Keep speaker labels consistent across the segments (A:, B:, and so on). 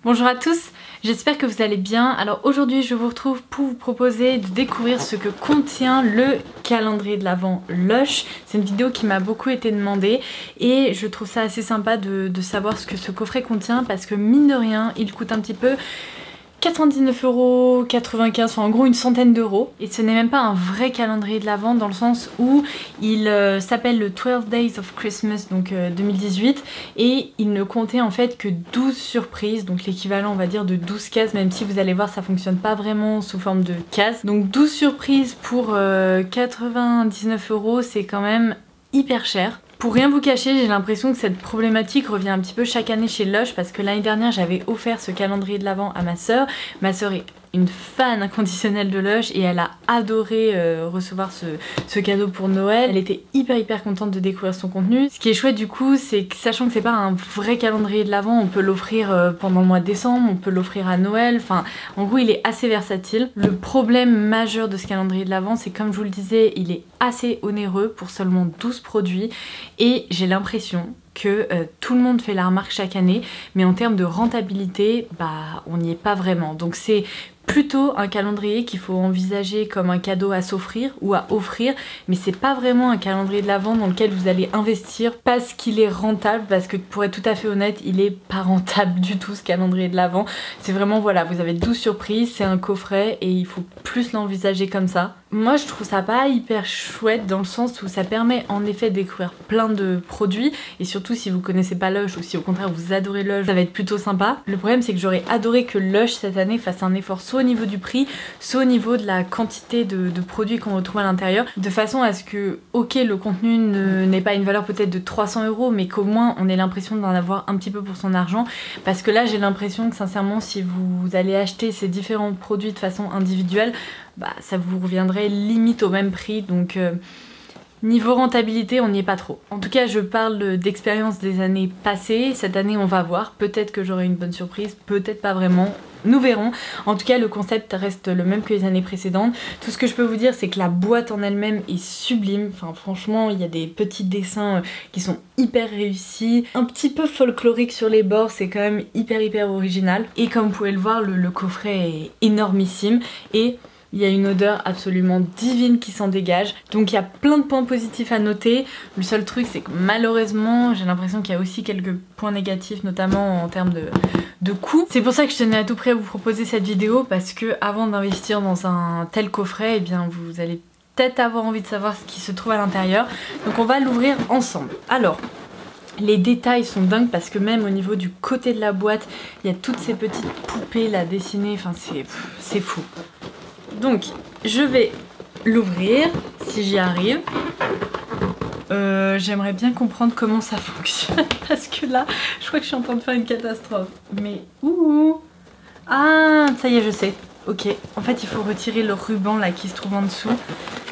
A: Bonjour à tous, j'espère que vous allez bien. Alors aujourd'hui je vous retrouve pour vous proposer de découvrir ce que contient le calendrier de l'Avent Lush. C'est une vidéo qui m'a beaucoup été demandée et je trouve ça assez sympa de savoir ce que ce coffret contient parce que mine de rien il coûte un petit peu 99,95€, enfin en gros une centaine d'euros. Et ce n'est même pas un vrai calendrier de l'Avent dans le sens où il s'appelle le 12 Days of Christmas, donc 2018, et il ne comptait en fait que 12 surprises, donc l'équivalent on va dire de 12 cases, même si vous allez voir ça fonctionne pas vraiment sous forme de cases. Donc 12 surprises pour 99€, c'est quand même hyper cher. Pour rien vous cacher, j'ai l'impression que cette problématique revient un petit peu chaque année chez Lush parce que l'année dernière j'avais offert ce calendrier de l'Avent à ma sœur. Ma sœur est une fan inconditionnelle de Lush et elle a adoré recevoir ce cadeau pour Noël. Elle était hyper contente de découvrir son contenu. Ce qui est chouette du coup, c'est que sachant que c'est pas un vrai calendrier de l'Avent, on peut l'offrir pendant le mois de décembre, on peut l'offrir à Noël, enfin en gros il est assez versatile. Le problème majeur de ce calendrier de l'Avent, c'est comme je vous le disais, il est assez onéreux pour seulement 12 produits et j'ai l'impression que tout le monde fait la remarque chaque année, mais en termes de rentabilité, bah on n'y est pas vraiment. Donc c'est plutôt un calendrier qu'il faut envisager comme un cadeau à s'offrir ou à offrir, mais c'est pas vraiment un calendrier de l'Avent dans lequel vous allez investir parce qu'il est rentable, parce que pour être tout à fait honnête, il est pas rentable du tout ce calendrier de l'Avent. C'est vraiment voilà, vous avez 12 surprises, c'est un coffret et il faut plus l'envisager comme ça. Moi je trouve ça pas hyper chouette dans le sens où ça permet en effet de découvrir plein de produits et surtout si vous connaissez pas Lush ou si au contraire vous adorez Lush, ça va être plutôt sympa. Le problème c'est que j'aurais adoré que Lush cette année fasse un effort soit au niveau du prix, soit au niveau de la quantité de produits qu'on retrouve à l'intérieur, de façon à ce que, ok, le contenu n'ait pas une valeur peut-être de 300€, mais qu'au moins on ait l'impression d'en avoir un petit peu pour son argent, parce que là j'ai l'impression que sincèrement si vous allez acheter ces différents produits de façon individuelle, bah ça vous reviendrait limite au même prix, donc niveau rentabilité, on n'y est pas trop. En tout cas, je parle d'expérience des années passées. Cette année, on va voir. Peut-être que j'aurai une bonne surprise, peut-être pas vraiment. Nous verrons. En tout cas, le concept reste le même que les années précédentes. Tout ce que je peux vous dire, c'est que la boîte en elle-même est sublime. Enfin, franchement, il y a des petits dessins qui sont hyper réussis. Un petit peu folklorique sur les bords, c'est quand même hyper original. Et comme vous pouvez le voir, le coffret est énormissime. Et il y a une odeur absolument divine qui s'en dégage. Donc il y a plein de points positifs à noter. Le seul truc c'est que malheureusement j'ai l'impression qu'il y a aussi quelques points négatifs, notamment en termes de coût. C'est pour ça que je tenais à tout prix à vous proposer cette vidéo, parce que avant d'investir dans un tel coffret, eh bien vous allez peut-être avoir envie de savoir ce qui se trouve à l'intérieur. Donc on va l'ouvrir ensemble. Alors, les détails sont dingues parce que même au niveau du côté de la boîte, il y a toutes ces petites poupées là dessinées, enfin c'est fou. Donc je vais l'ouvrir si j'y arrive. J'aimerais bien comprendre comment ça fonctionne parce que là je crois que je suis en train de faire une catastrophe. Mais ouh, ah ça y est, je sais. Ok, en fait il faut retirer le ruban là qui se trouve en dessous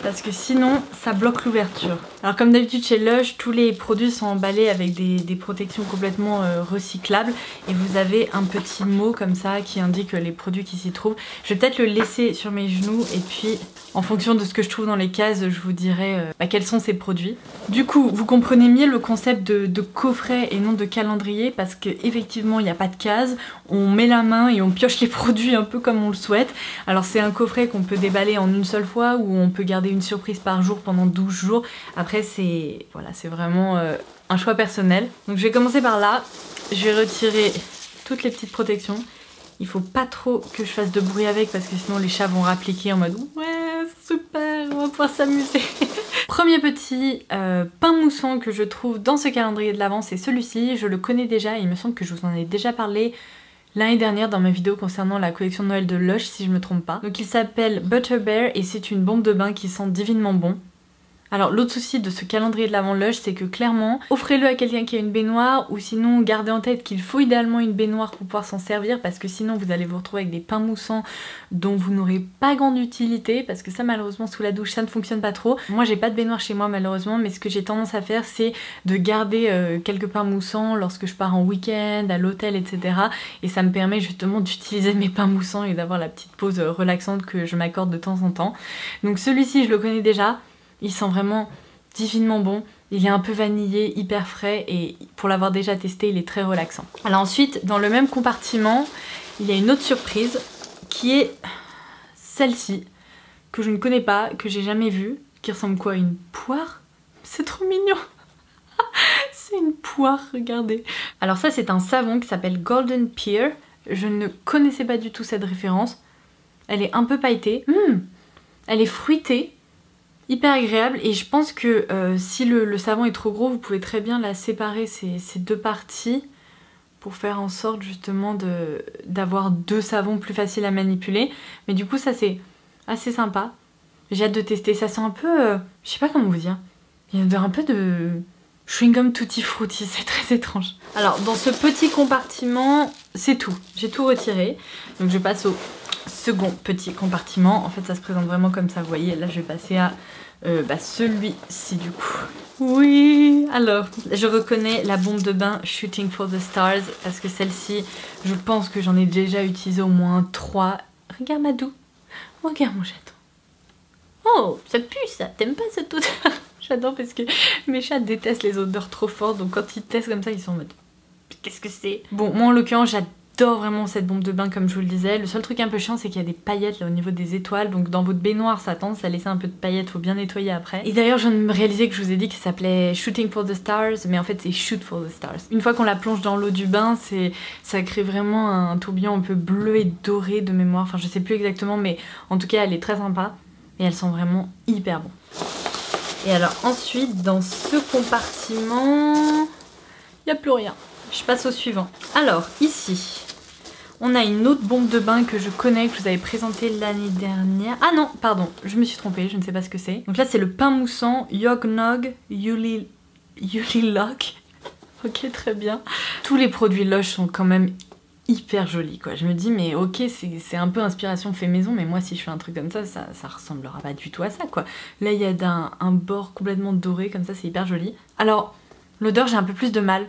A: parce que sinon ça bloque l'ouverture. Alors comme d'habitude chez Lush, tous les produits sont emballés avec des protections complètement recyclables et vous avez un petit mot comme ça qui indique les produits qui s'y trouvent. Je vais peut-être le laisser sur mes genoux et puis en fonction de ce que je trouve dans les cases, je vous dirai quels sont ces produits. Du coup, vous comprenez mieux le concept de coffret et non de calendrier parce qu'effectivement il n'y a pas de cases, on met la main et on pioche les produits un peu comme on le souhaite. Alors c'est un coffret qu'on peut déballer en une seule fois ou on peut garder une surprise par jour pendant 12 jours. Après c'est voilà, c'est vraiment un choix personnel. Donc je vais commencer par là. Je vais retirer toutes les petites protections. Il faut pas trop que je fasse de bruit avec parce que sinon les chats vont rappliquer en mode ouais c'est super, on va pouvoir s'amuser. Premier petit pain moussant que je trouve dans ce calendrier de l'Avent, c'est celui-ci. Je le connais déjà et il me semble que je vous en ai déjà parlé l'année dernière dans ma vidéo concernant la collection de Noël de Lush si je me trompe pas. Donc il s'appelle Butter Bear et c'est une bombe de bain qui sent divinement bon. Alors l'autre souci de ce calendrier de l'Avent Lush, c'est que clairement, offrez-le à quelqu'un qui a une baignoire ou sinon gardez en tête qu'il faut idéalement une baignoire pour pouvoir s'en servir parce que sinon vous allez vous retrouver avec des pains moussants dont vous n'aurez pas grande utilité parce que ça malheureusement sous la douche ça ne fonctionne pas trop. Moi j'ai pas de baignoire chez moi malheureusement, mais ce que j'ai tendance à faire c'est de garder quelques pains moussants lorsque je pars en week-end, à l'hôtel, etc. Et ça me permet justement d'utiliser mes pains moussants et d'avoir la petite pause relaxante que je m'accorde de temps en temps. Donc celui-ci je le connais déjà. Il sent vraiment divinement bon. Il est un peu vanillé, hyper frais et pour l'avoir déjà testé, il est très relaxant. Alors ensuite, dans le même compartiment, il y a une autre surprise qui est celle-ci, que je ne connais pas, que j'ai jamais vue, qui ressemble quoi à une poire? C'est trop mignon. C'est une poire, regardez. Alors ça c'est un savon qui s'appelle Golden Pear. Je ne connaissais pas du tout cette référence. Elle est un peu pailletée. Elle est fruitée. Hyper agréable et je pense que si le savon est trop gros, vous pouvez très bien la séparer ces deux parties pour faire en sorte justement d'avoir deux savons plus faciles à manipuler. Mais du coup ça c'est assez sympa. J'ai hâte de tester. Ça sent un peu, je sais pas comment vous dire, il y a un peu de chewing-gum tutti frutti, c'est très étrange. Alors dans ce petit compartiment, c'est tout. J'ai tout retiré. Donc je passe au second petit compartiment. En fait ça se présente vraiment comme ça, vous voyez. Là je vais passer à celui-ci du coup. Oui, alors je reconnais la bombe de bain Shooting for the Stars parce que celle-ci, je pense que j'en ai déjà utilisé au moins 3. Regarde Madou, regarde mon chaton. Oh, ça pue ça, t'aimes pas cette odeur? J'adore parce que mes chats détestent les odeurs trop fortes, donc quand ils testent comme ça, ils sont en mode qu'est-ce que c'est? Bon, moi en l'occurrence, j'adore vraiment cette bombe de bain comme je vous le disais. Le seul truc un peu chiant, c'est qu'il y a des paillettes là au niveau des étoiles, donc dans votre baignoire, ça a tendance à laisser un peu de paillettes, faut bien nettoyer après. Et d'ailleurs, je viens de me réaliser que je vous ai dit que ça s'appelait Shooting for the Stars, mais en fait c'est Shoot for the Stars. Une fois qu'on la plonge dans l'eau du bain, ça crée vraiment un tourbillon un peu bleu et doré de mémoire, enfin je sais plus exactement, mais en tout cas elle est très sympa et elle sent vraiment hyper bon. Et alors ensuite, dans ce compartiment, il n'y a plus rien. Je passe au suivant. Alors ici, on a une autre bombe de bain que je connais, que je vous avais présentée l'année dernière. Ah non, pardon, je me suis trompée, je ne sais pas ce que c'est. Donc là c'est le pain moussant Yognog Yuli Lock. Ok, très bien. Tous les produits Lush sont quand même hyper jolis quoi. Je me dis mais ok, c'est un peu inspiration fait maison, mais moi si je fais un truc comme ça, ça ressemblera pas du tout à ça quoi. Là il y a un bord complètement doré comme ça, c'est hyper joli. Alors l'odeur, j'ai un peu plus de mal.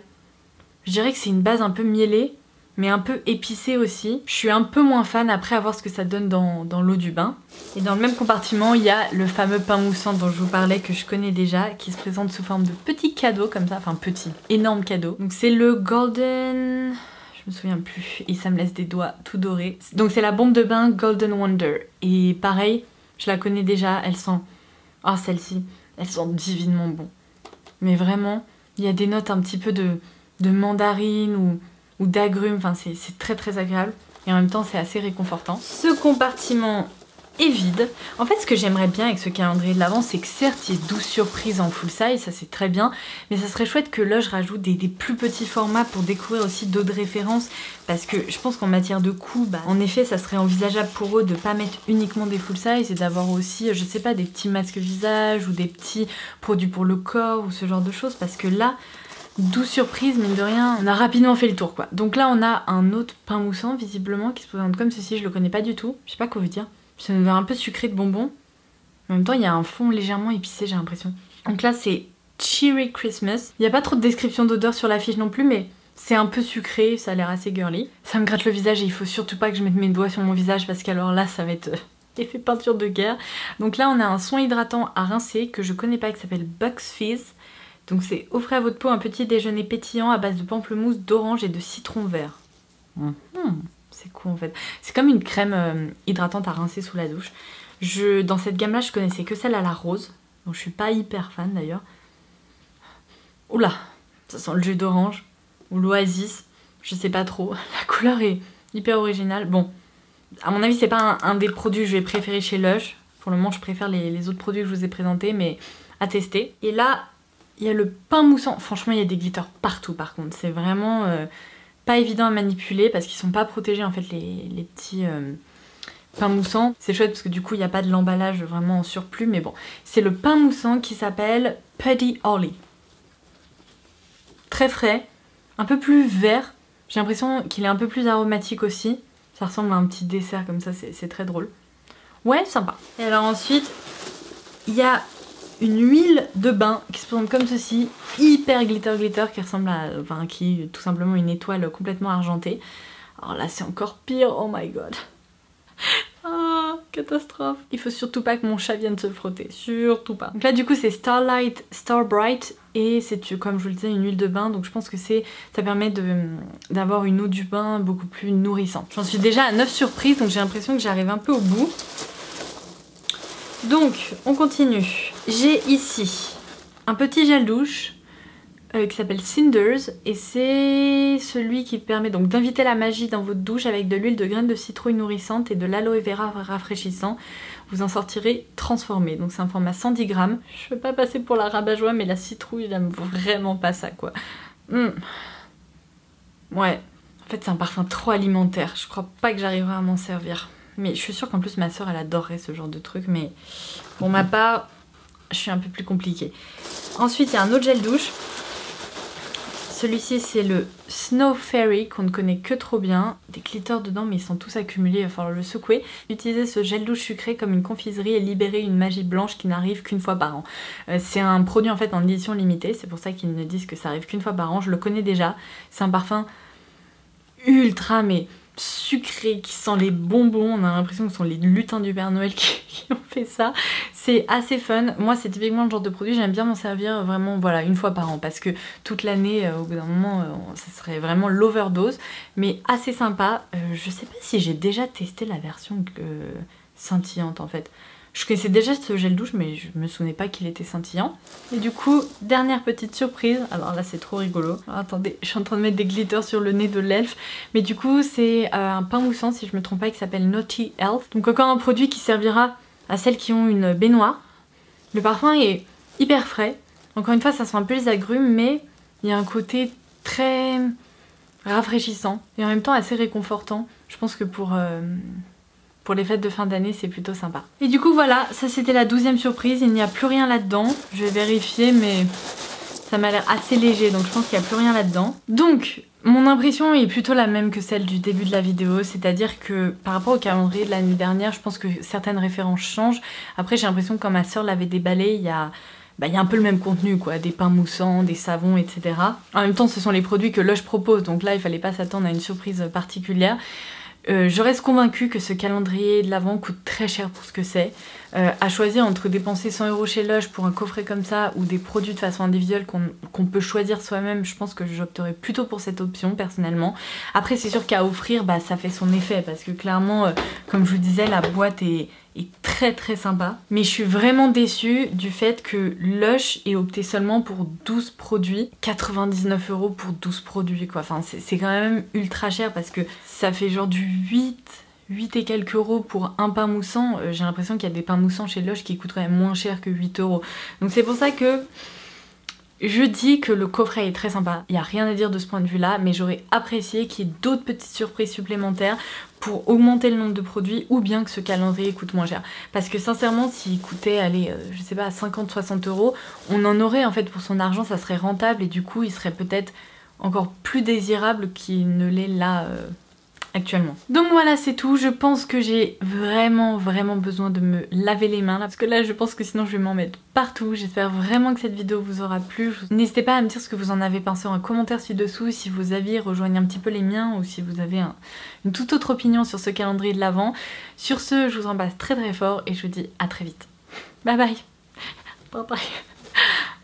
A: Je dirais que c'est une base un peu mielée, mais un peu épicée aussi. Je suis un peu moins fan après à voir ce que ça donne dans l'eau du bain. Et dans le même compartiment, il y a le fameux pain moussant dont je vous parlais, que je connais déjà, qui se présente sous forme de petit cadeau comme ça, enfin petit, énorme cadeau. Donc c'est le Golden... je me souviens plus, et ça me laisse des doigts tout dorés. Donc c'est la bombe de bain Golden Wonder. Et pareil, je la connais déjà, elle sent... oh celle-ci, elle sent divinement bon. Mais vraiment, il y a des notes un petit peu de mandarine ou d'agrumes, enfin c'est très très agréable. Et en même temps c'est assez réconfortant. Ce compartiment est vide. En fait ce que j'aimerais bien avec ce calendrier de l'Avent, c'est que certes il y ait 12 surprises en full size, ça c'est très bien, mais ça serait chouette que là je rajoute des plus petits formats pour découvrir aussi d'autres références, parce que je pense qu'en matière de coût, en effet ça serait envisageable pour eux de pas mettre uniquement des full size et d'avoir aussi, je sais pas, des petits masques visage ou des petits produits pour le corps ou ce genre de choses, parce que là 12 surprises, mine de rien, on a rapidement fait le tour quoi. Donc là on a un autre pain moussant visiblement qui se présente comme ceci, je le connais pas du tout, je sais pas quoi vous dire. C'est une odeur un peu sucrée de bonbons. En même temps il y a un fond légèrement épicé, j'ai l'impression. Donc là c'est Cheery Christmas. Il n'y a pas trop de description d'odeur sur l'affiche non plus, mais c'est un peu sucré, ça a l'air assez girly. Ça me gratte le visage et il faut surtout pas que je mette mes doigts sur mon visage parce qu'alors là ça va être effet peinture de guerre. Donc là on a un soin hydratant à rincer que je connais pas, qui s'appelle Bucks Fizz. Donc c'est offrez à votre peau un petit déjeuner pétillant à base de pamplemousse, d'orange et de citron vert. C'est cool en fait. C'est comme une crème hydratante à rincer sous la douche. Dans cette gamme là je connaissais que celle à la rose. Donc je suis pas hyper fan d'ailleurs. Oula, ça sent le jus d'orange ou l'oasis. Je sais pas trop. La couleur est hyper originale. Bon, à mon avis c'est pas un des produits que je vais préférer chez Lush. Pour le moment je préfère les autres produits que je vous ai présentés, mais à tester. Et là il y a le pain moussant. Franchement il y a des glitters partout par contre. C'est vraiment pas évident à manipuler parce qu'ils sont pas protégés en fait les petits pains moussants. C'est chouette parce que du coup il n'y a pas de l'emballage vraiment en surplus, mais bon. C'est le pain moussant qui s'appelle Puddy Holly. Très frais, un peu plus vert. J'ai l'impression qu'il est un peu plus aromatique aussi. Ça ressemble à un petit dessert comme ça, c'est très drôle. Ouais, sympa. Et alors ensuite, il y a une huile de bain qui se présente comme ceci, hyper glitter qui ressemble à, enfin qui est tout simplement une étoile complètement argentée. Alors là c'est encore pire, oh my god. Oh, Catastrophe. Il faut surtout pas que mon chat vienne se frotter, surtout pas. Donc là du coup c'est Starlight Starbright et c'est comme je vous le disais une huile de bain, donc je pense que ça permet d'avoir une eau du bain beaucoup plus nourrissante. J'en suis déjà à 9 surprises donc j'ai l'impression que j'arrive un peu au bout. Donc on continue. J'ai ici un petit gel douche qui s'appelle Cinders et c'est celui qui permet donc d'inviter la magie dans votre douche avec de l'huile de graines de citrouille nourrissante et de l'aloe vera rafraîchissant. Vous en sortirez transformé. Donc c'est un format 110 grammes. Je veux pas passer pour la rabat-joie mais la citrouille j'aime vraiment pas ça quoi. Ouais. En fait c'est un parfum trop alimentaire. Je crois pas que j'arriverai à m'en servir. Mais je suis sûre qu'en plus ma soeur elle adorerait ce genre de truc. Mais pour ma part je suis un peu plus compliquée. Ensuite il y a un autre gel douche. Celui-ci c'est le Snow Fairy qu'on ne connaît que trop bien. Des glitters dedans mais ils sont tous accumulés, il va falloir le secouer. Utilisez ce gel douche sucré comme une confiserie et libérer une magie blanche qui n'arrive qu'une fois par an. C'est un produit en fait en édition limitée, c'est pour ça qu'ils ne disent que ça arrive qu'une fois par an. Je le connais déjà, c'est un parfum ultra mais sucré qui sent les bonbons, on a l'impression que ce sont les lutins du Père Noël qui ont fait ça. C'est assez fun, moi c'est typiquement le genre de produit, j'aime bien m'en servir vraiment voilà une fois par an parce que toute l'année au bout d'un moment ça serait vraiment l'overdose, mais assez sympa. Je sais pas si j'ai déjà testé la version scintillante en fait. Je connaissais déjà ce gel douche mais je me souvenais pas qu'il était scintillant. Et du coup, dernière petite surprise, alors là c'est trop rigolo. Alors, attendez, je suis en train de mettre des glitters sur le nez de l'elfe. Mais du coup c'est un pain moussant si je me trompe pas qui s'appelle Naughty Elf. Donc encore un produit qui servira à celles qui ont une baignoire. Le parfum est hyper frais. Encore une fois ça sent un peu les agrumes mais il y a un côté très rafraîchissant et en même temps assez réconfortant. Je pense que pour les fêtes de fin d'année c'est plutôt sympa. Et du coup voilà, ça c'était la 12e surprise, il n'y a plus rien là-dedans. Je vais vérifier mais ça m'a l'air assez léger donc je pense qu'il n'y a plus rien là-dedans. Donc mon impression est plutôt la même que celle du début de la vidéo, c'est-à-dire que par rapport au calendrier de l'année dernière je pense que certaines références changent. Après j'ai l'impression que quand ma soeur l'avait déballé il y a un peu le même contenu quoi, des pains moussants, des savons, etc. En même temps ce sont les produits que Lush propose donc là il fallait pas s'attendre à une surprise particulière. Je reste convaincue que ce calendrier de l'Avent coûte très cher pour ce que c'est. À choisir entre dépenser 100 € chez Lush pour un coffret comme ça ou des produits de façon individuelle qu'on peut choisir soi-même, je pense que j'opterais plutôt pour cette option personnellement. Après c'est sûr qu'à offrir ça fait son effet parce que clairement comme je vous disais la boîte est très très sympa. Mais je suis vraiment déçue du fait que Lush ait opté seulement pour 12 produits. 99 € pour 12 produits quoi. Enfin c'est quand même ultra cher parce que ça fait genre du 8 et quelques euros pour un pain moussant. J'ai l'impression qu'il y a des pains moussants chez Lush qui coûteraient moins cher que 8 €. Donc c'est pour ça que je dis que le coffret est très sympa, il n'y a rien à dire de ce point de vue là, mais j'aurais apprécié qu'il y ait d'autres petites surprises supplémentaires pour augmenter le nombre de produits ou bien que ce calendrier coûte moins cher. Parce que sincèrement s'il coûtait, allez, je sais pas, 50-60 €, on en aurait en fait pour son argent, ça serait rentable et du coup il serait peut-être encore plus désirable qu'il ne l'est là actuellement. Donc voilà c'est tout, je pense que j'ai vraiment besoin de me laver les mains là parce que là je pense que sinon je vais m'en mettre partout. J'espère vraiment que cette vidéo vous aura plu. N'hésitez pas à me dire ce que vous en avez pensé en commentaire ci-dessous, si vos avis rejoignent un petit peu les miens ou si vous avez une toute autre opinion sur ce calendrier de l'Avent. Sur ce je vous embrasse très fort et je vous dis à très vite. Bye bye. Bye bye.